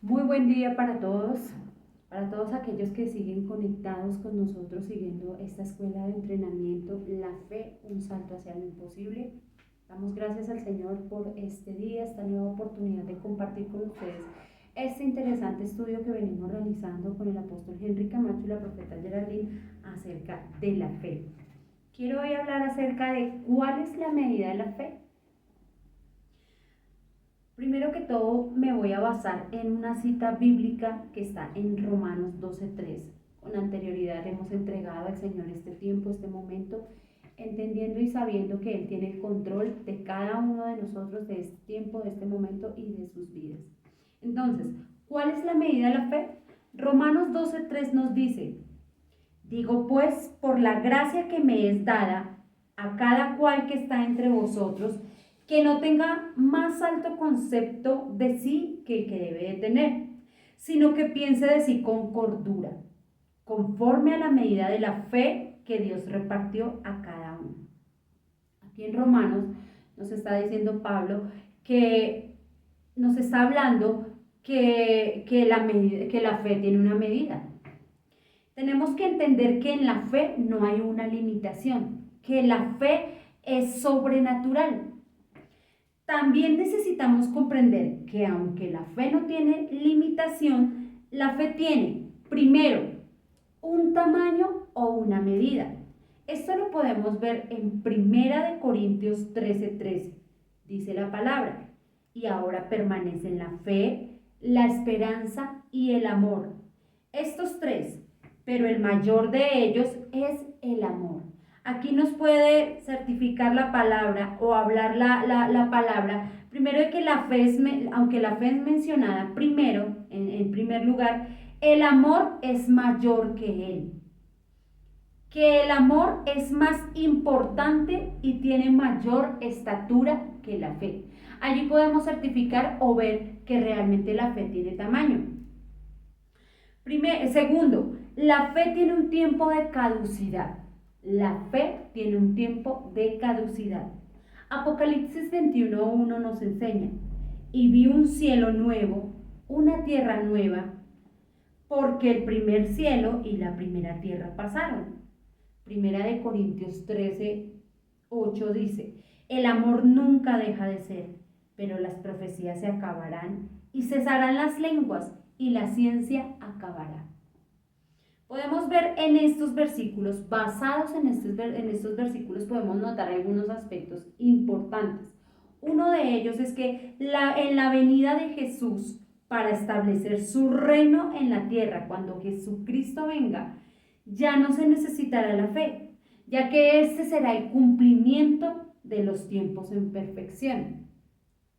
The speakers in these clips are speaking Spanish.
Muy buen día para todos aquellos que siguen conectados con nosotros siguiendo esta escuela de entrenamiento, la fe, un salto hacia lo imposible. Damos gracias al Señor por este día, esta nueva oportunidad de compartir con ustedes este interesante estudio que venimos realizando con el apóstol Henry Camacho y la profeta Geraldine acerca de la fe. Quiero hoy hablar acerca de cuál es la medida de la fe. Primero que todo, me voy a basar en una cita bíblica que está en Romanos 12:3. Con anterioridad hemos entregado al Señor este tiempo, este momento, entendiendo y sabiendo que Él tiene el control de cada uno de nosotros, de este tiempo, de este momento y de sus vidas. Entonces, ¿cuál es la medida de la fe? Romanos 12:3 nos dice: digo pues, por la gracia que me es dada a cada cual que está entre vosotros, que no tenga más alto concepto de sí que el que debe de tener, sino que piense de sí con cordura, conforme a la medida de la fe que Dios repartió a cada uno. Aquí en Romanos nos está diciendo Pablo que nos está hablando que la fe tiene una medida. Tenemos que entender que en la fe no hay una limitación, que la fe es sobrenatural. También necesitamos comprender que aunque la fe no tiene limitación, la fe tiene, primero, un tamaño o una medida. Esto lo podemos ver en 1 Corintios 13:13. Dice la palabra: y ahora permanecen la fe, la esperanza y el amor. Estos tres, pero el mayor de ellos es el amor. Aquí nos puede certificar la palabra o hablar la palabra, primero de que la fe es, aunque la fe es mencionada primero, en primer lugar, el amor es mayor que él. Que el amor es más importante y tiene mayor estatura que la fe. Allí podemos certificar o ver que realmente la fe tiene tamaño. Segundo, la fe tiene un tiempo de caducidad. La fe tiene un tiempo de caducidad. Apocalipsis 21:1 nos enseña: y vi un cielo nuevo, una tierra nueva, porque el primer cielo y la primera tierra pasaron. 1 Corintios 13:8 dice: el amor nunca deja de ser, pero las profecías se acabarán y cesarán las lenguas y la ciencia acabará. Podemos ver en estos versículos, basados en estos versículos, podemos notar algunos aspectos importantes. Uno de ellos es que en la venida de Jesús para establecer su reino en la tierra, cuando Jesucristo venga, ya no se necesitará la fe, ya que este será el cumplimiento de los tiempos en perfección.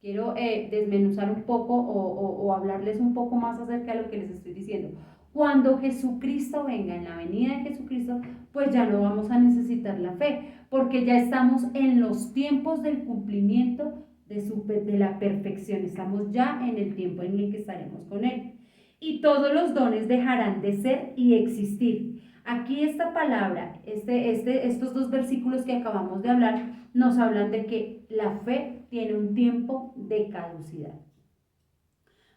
Quiero desmenuzar un poco o hablarles un poco más acerca de lo que les estoy diciendo. Cuando Jesucristo venga, en la venida de Jesucristo, pues ya no vamos a necesitar la fe, porque ya estamos en los tiempos del cumplimiento de la perfección. Estamos ya en el tiempo en el que estaremos con Él. Y todos los dones dejarán de ser y existir. Aquí esta palabra, estos dos versículos que acabamos de hablar, nos hablan de que la fe tiene un tiempo de caducidad.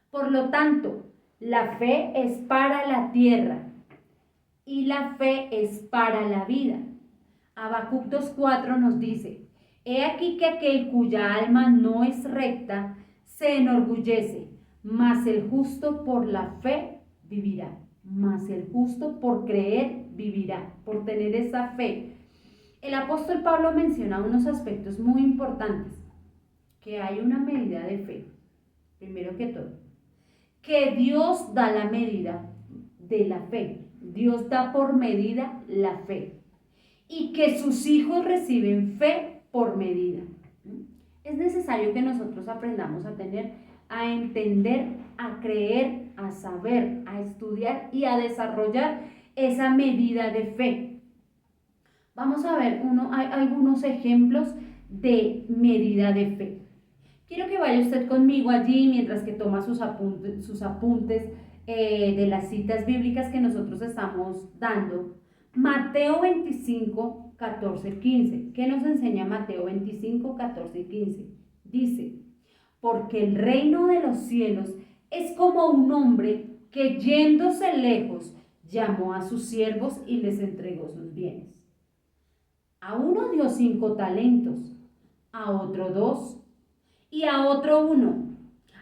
Por lo tanto, la fe es para la tierra y la fe es para la vida. Habacuc 2:4 nos dice: he aquí que aquel cuya alma no es recta se enorgullece, mas el justo por la fe vivirá. Mas el justo por creer vivirá, por tener esa fe. El apóstol Pablo menciona unos aspectos muy importantes: que hay una medida de fe, primero que todo, que Dios da la medida de la fe, Dios da por medida la fe, y que sus hijos reciben fe por medida. Es necesario que nosotros aprendamos a tener, a entender, a creer, a saber, a estudiar y a desarrollar esa medida de fe. Vamos a ver hay algunos ejemplos de medida de fe. Quiero que vaya usted conmigo allí mientras que toma sus apuntes de las citas bíblicas que nosotros estamos dando. Mateo 25, 14, 15. ¿Qué nos enseña Mateo 25, 14 y 15? Dice: porque el reino de los cielos Es como un hombre que yéndose lejos llamó a sus siervos y les entregó sus bienes. A uno dio 5 talentos, a otro 2 y a otro 1,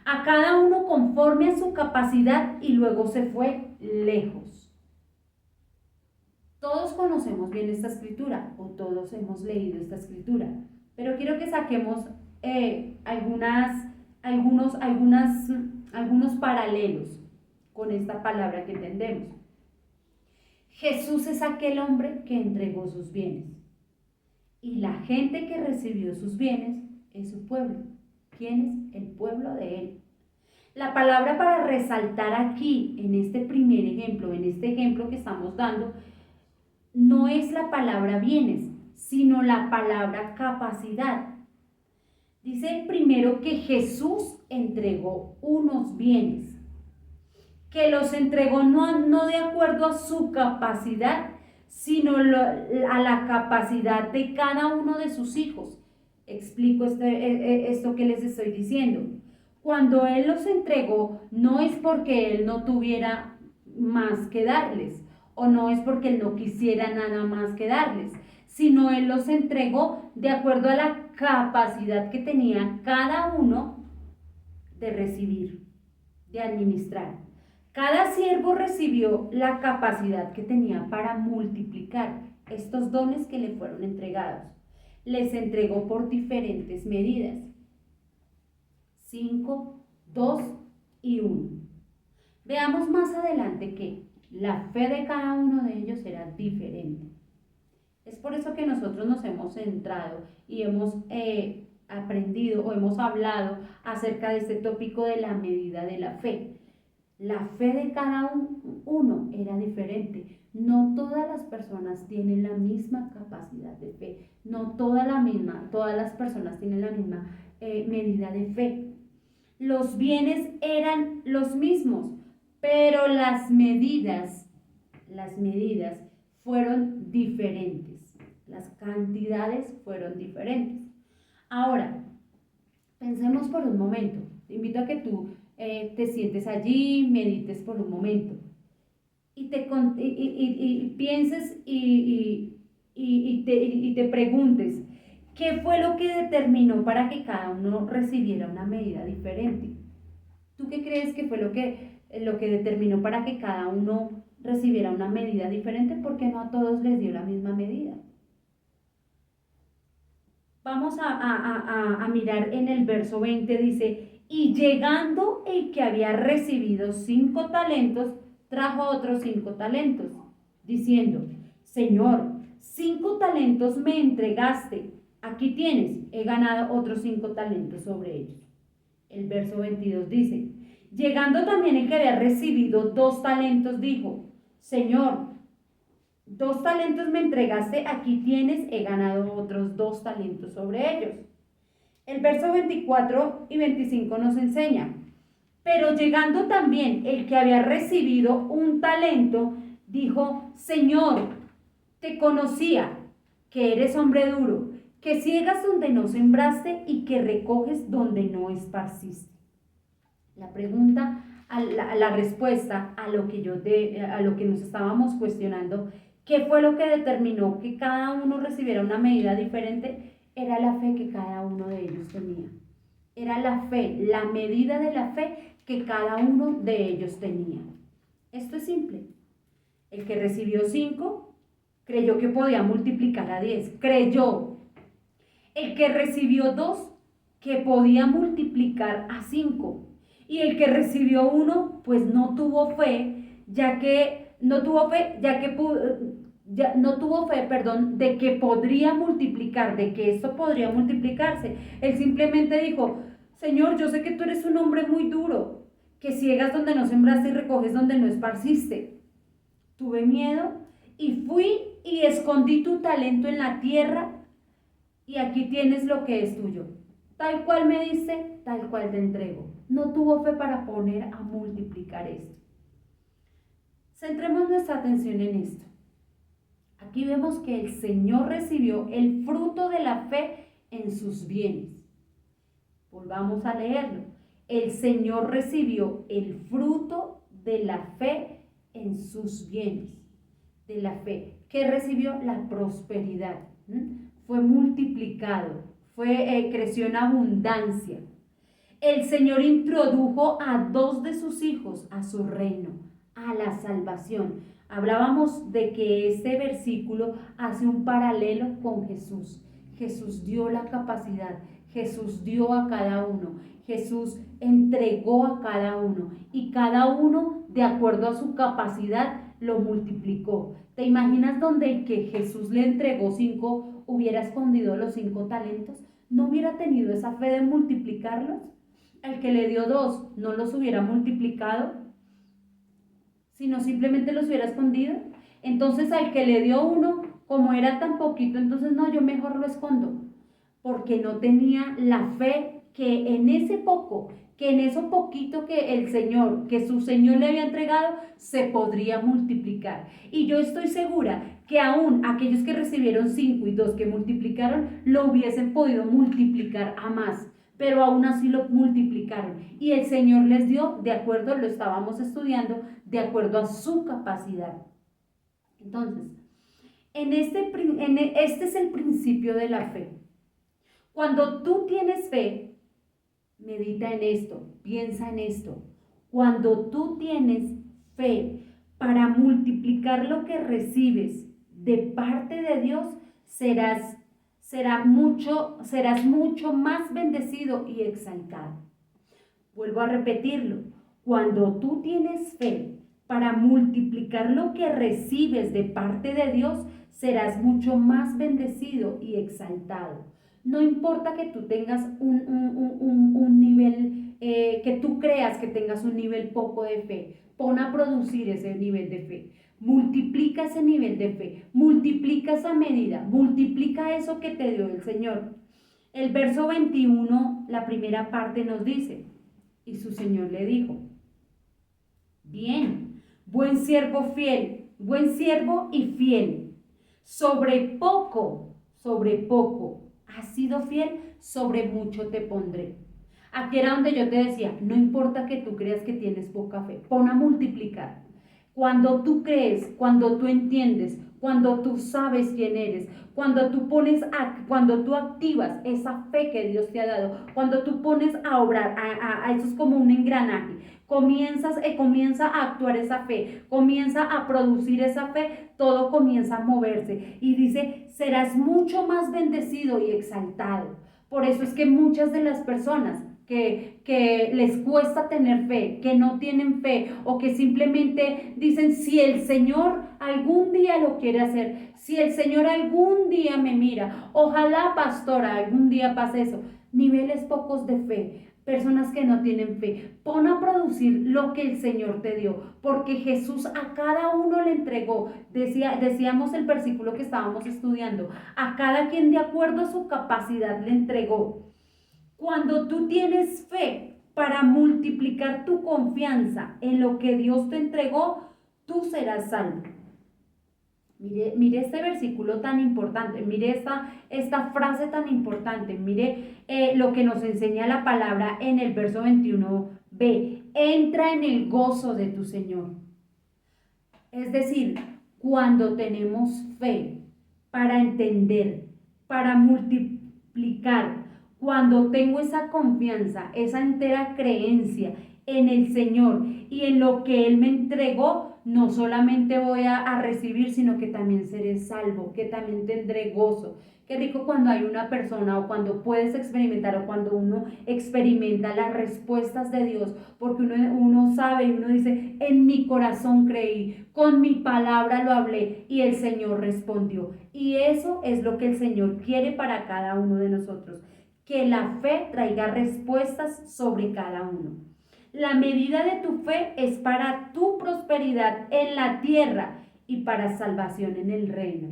a cada uno conforme a su capacidad, y luego se fue lejos. Todos conocemos bien esta escritura, o todos hemos leído esta escritura, pero quiero que saquemos algunos paralelos con esta palabra que entendemos. Jesús es aquel hombre que entregó sus bienes, y la gente que recibió sus bienes es su pueblo. ¿Quién es? El pueblo de él. La palabra para resaltar aquí, en este primer ejemplo, en este ejemplo que estamos dando, no es la palabra bienes, sino la palabra capacidad. Dice primero que Jesús entregó unos bienes, que los entregó no de acuerdo a su capacidad, sino a la capacidad de cada uno de sus hijos. Explico esto que les estoy diciendo. Cuando Él los entregó, no es porque Él no tuviera más que darles, o no es porque Él no quisiera nada más que darles, sino Él los entregó de acuerdo a la capacidad que tenía cada uno de recibir, de administrar. Cada siervo recibió la capacidad que tenía para multiplicar estos dones que le fueron entregados. Les entregó por diferentes medidas: 5, 2 y 1. Veamos más adelante que la fe de cada uno de ellos era diferente. Es por eso que nosotros nos hemos centrado y hemos aprendido o hemos hablado acerca de este tópico de la medida de la fe. La fe de cada uno era diferente. No todas las personas tienen la misma capacidad de fe. No todas las personas tienen la misma medida de fe. Los bienes eran los mismos, pero las medidas fueron diferentes. Las cantidades fueron diferentes. Ahora, pensemos por un momento. Te invito a que tú te sientes allí, medites por un momento y pienses y te preguntes, ¿qué fue lo que determinó para que cada uno recibiera una medida diferente? ¿Tú qué crees que fue lo que determinó para que cada uno recibiera una medida diferente? Porque no a todos les dio la misma medida. Vamos a mirar en el verso 20, dice: y llegando el que había recibido 5 talentos, trajo otros 5 talentos, diciendo: Señor, 5 talentos me entregaste, aquí tienes, he ganado otros 5 talentos sobre ellos. El verso 22 dice: llegando también el que había recibido 2 talentos, dijo: Señor, 2 talentos me entregaste, aquí tienes, he ganado otros 2 talentos sobre ellos. El verso 24 y 25 nos enseña: pero llegando también el que había recibido 1 talento, dijo: Señor, te conocía que eres hombre duro, que ciegas donde no sembraste y que recoges donde no esparciste. La pregunta, la respuesta a lo que nos estábamos cuestionando, ¿qué fue lo que determinó que cada uno recibiera una medida diferente? Era la fe que cada uno de ellos tenía. Era la fe, la medida de la fe que cada uno de ellos tenía. Esto es simple. El que recibió 5 creyó que podía multiplicar a 10. Creyó. El que recibió 2 que podía multiplicar a 5. Y el que recibió 1 pues no tuvo fe, de que podría multiplicar, de que esto podría multiplicarse. Él simplemente dijo: Señor, yo sé que tú eres un hombre muy duro, que ciegas donde no sembraste y recoges donde no esparciste. Tuve miedo y fui y escondí tu talento en la tierra, y aquí tienes lo que es tuyo. Tal cual me diste, tal cual te entrego. No tuvo fe para poner a multiplicar esto. Centremos nuestra atención en esto. Aquí vemos que el Señor recibió el fruto de la fe en sus bienes. Volvamos a leerlo. El Señor recibió el fruto de la fe en sus bienes, de la fe. ¿Qué recibió? La prosperidad. Fue multiplicado, creció en abundancia. El Señor introdujo a 2 de sus hijos a su reino, a la salvación. Hablábamos de que este versículo hace un paralelo con Jesús. Jesús dio la capacidad, Jesús dio a cada uno, Jesús entregó a cada uno y cada uno, de acuerdo a su capacidad, lo multiplicó. ¿Te imaginas donde el que Jesús le entregó 5 hubiera escondido los 5 talentos? ¿No hubiera tenido esa fe de multiplicarlos? El que le dio 2 no los hubiera multiplicado, sino simplemente los hubiera escondido. Entonces al que le dio 1, como era tan poquito, entonces no, yo mejor lo escondo, porque no tenía la fe que en ese poco, que en eso poquito que su Señor le había entregado, se podría multiplicar. Y yo estoy segura que aún aquellos que recibieron 5 y 2 que multiplicaron, lo hubiesen podido multiplicar a más, pero aún así lo multiplicaron. Y el Señor les dio, de acuerdo, lo estábamos estudiando, de acuerdo a su capacidad. Entonces, este es el principio de la fe. Cuando tú tienes fe, medita en esto, piensa en esto. Cuando tú tienes fe para multiplicar lo que recibes de parte de Dios, serás mucho más bendecido y exaltado. Vuelvo a repetirlo. Cuando tú tienes fe para multiplicar lo que recibes de parte de Dios, serás mucho más bendecido y exaltado. No importa que tú tengas un nivel, que tú creas que tengas un nivel poco de fe, pon a producir ese nivel de fe. Multiplica ese nivel de fe, multiplica esa medida, multiplica eso que te dio el Señor. El verso 21, la primera parte nos dice, y su Señor le dijo, bien, buen siervo y fiel, sobre poco has sido fiel, sobre mucho te pondré. Aquí era donde yo te decía, no importa que tú creas que tienes poca fe, pon a multiplicar. Cuando tú crees, cuando tú entiendes, cuando tú sabes quién eres, cuando tú activas esa fe que Dios te ha dado, cuando tú pones a obrar, eso es como un engranaje, comienza a actuar esa fe, comienza a producir esa fe, todo comienza a moverse y dice, serás mucho más bendecido y exaltado. Por eso es que muchas de las personas que les cuesta tener fe, que no tienen fe o que simplemente dicen, si el Señor algún día lo quiere hacer, si el Señor algún día me mira, ojalá pastora algún día pase eso. Niveles pocos de fe, personas que no tienen fe. Pon a producir lo que el Señor te dio, porque Jesús a cada uno le entregó, decíamos el versículo que estábamos estudiando, a cada quien de acuerdo a su capacidad le entregó. Cuando tú tienes fe para multiplicar tu confianza en lo que Dios te entregó, tú serás salvo. Mire este versículo tan importante, mire esta frase tan importante, mire lo que nos enseña la palabra en el verso 21b. Entra en el gozo de tu Señor. Es decir, cuando tenemos fe para entender, para multiplicar, cuando tengo esa confianza, esa entera creencia en el Señor y en lo que Él me entregó, no solamente voy a recibir, sino que también seré salvo, que también tendré gozo. Qué rico cuando hay una persona o cuando puedes experimentar o cuando uno experimenta las respuestas de Dios, porque uno sabe y uno dice, en mi corazón creí, con mi palabra lo hablé y el Señor respondió. Y eso es lo que el Señor quiere para cada uno de nosotros, que la fe traiga respuestas sobre cada uno. La medida de tu fe es para tu prosperidad en la tierra y para salvación en el reino.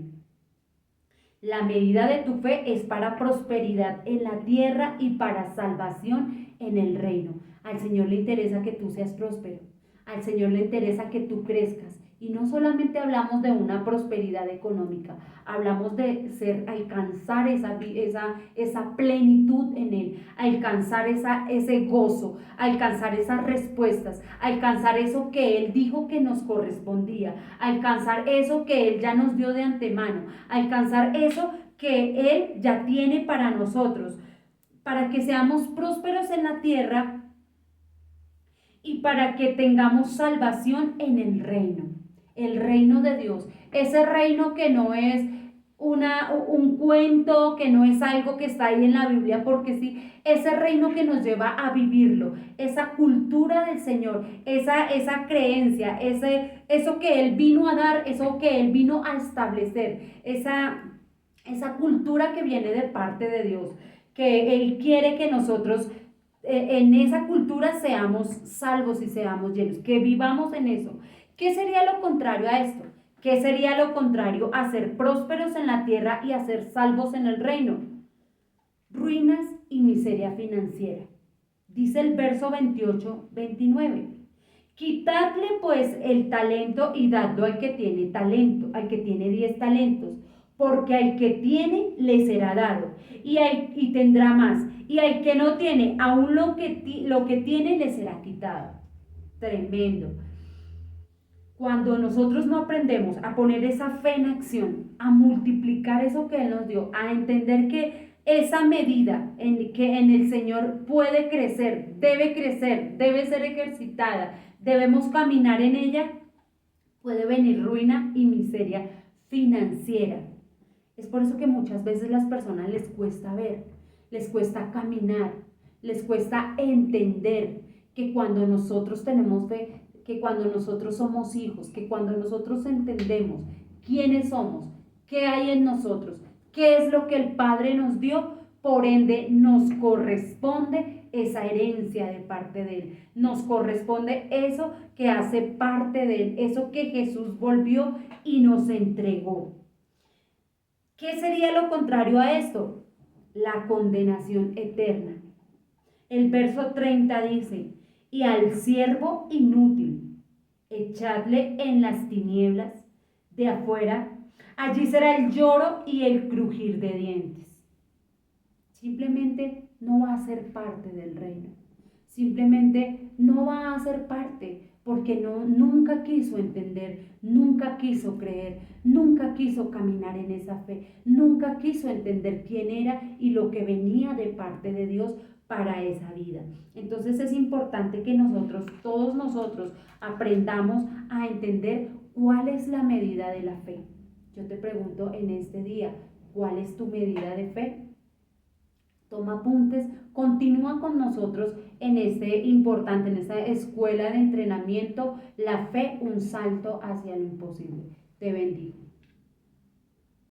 La medida de tu fe es para prosperidad en la tierra y para salvación en el reino. Al Señor le interesa que tú seas próspero. Al Señor le interesa que tú crezcas Y no solamente hablamos de una prosperidad económica, hablamos de alcanzar esa plenitud en Él, alcanzar ese gozo, alcanzar esas respuestas, alcanzar eso que Él dijo que nos correspondía, alcanzar eso que Él ya nos dio de antemano, alcanzar eso que Él ya tiene para nosotros, para que seamos prósperos en la tierra y para que tengamos salvación en el reino de Dios, ese reino que no es un cuento, que no es algo que está ahí en la Biblia porque sí, ese reino que nos lleva a vivirlo, esa cultura del Señor, esa creencia, eso que Él vino a dar, eso que Él vino a establecer, esa cultura que viene de parte de Dios, que Él quiere que nosotros en esa cultura seamos salvos y seamos llenos, que vivamos en eso. ¿Qué sería lo contrario a esto? ¿Qué sería lo contrario a ser prósperos en la tierra y a ser salvos en el reino? Ruinas y miseria financiera. Dice el verso 28-29. Quitadle pues el talento y dadlo al que tiene talento, al que tiene 10 talentos, porque al que tiene le será dado y tendrá más, y al que no tiene, aún lo que tiene le será quitado. Tremendo. Cuando nosotros no aprendemos a poner esa fe en acción, a multiplicar eso que Él nos dio, a entender que esa medida que en el Señor puede crecer, debe ser ejercitada, debemos caminar en ella, puede venir ruina y miseria financiera. Es por eso que muchas veces las personas les cuesta ver, les cuesta caminar, les cuesta entender que cuando nosotros tenemos fe, que cuando nosotros somos hijos, que cuando nosotros entendemos quiénes somos, qué hay en nosotros, qué es lo que el Padre nos dio, por ende nos corresponde esa herencia de parte de Él, nos corresponde eso que hace parte de Él, eso que Jesús volvió y nos entregó. ¿Qué sería lo contrario a esto? La condenación eterna. El verso 30 dice, y al siervo inútil, echadle en las tinieblas de afuera, allí será el lloro y el crujir de dientes. Simplemente no va a ser parte del reino. Simplemente no va a ser parte porque nunca quiso entender, nunca quiso creer, nunca quiso caminar en esa fe, nunca quiso entender quién era y lo que venía de parte de Dios para esa vida. Entonces es importante que todos nosotros, aprendamos a entender cuál es la medida de la fe. Yo te pregunto en este día, ¿cuál es tu medida de fe? Toma apuntes, continúa con nosotros en en esta escuela de entrenamiento, la fe, un salto hacia lo imposible. Te bendigo.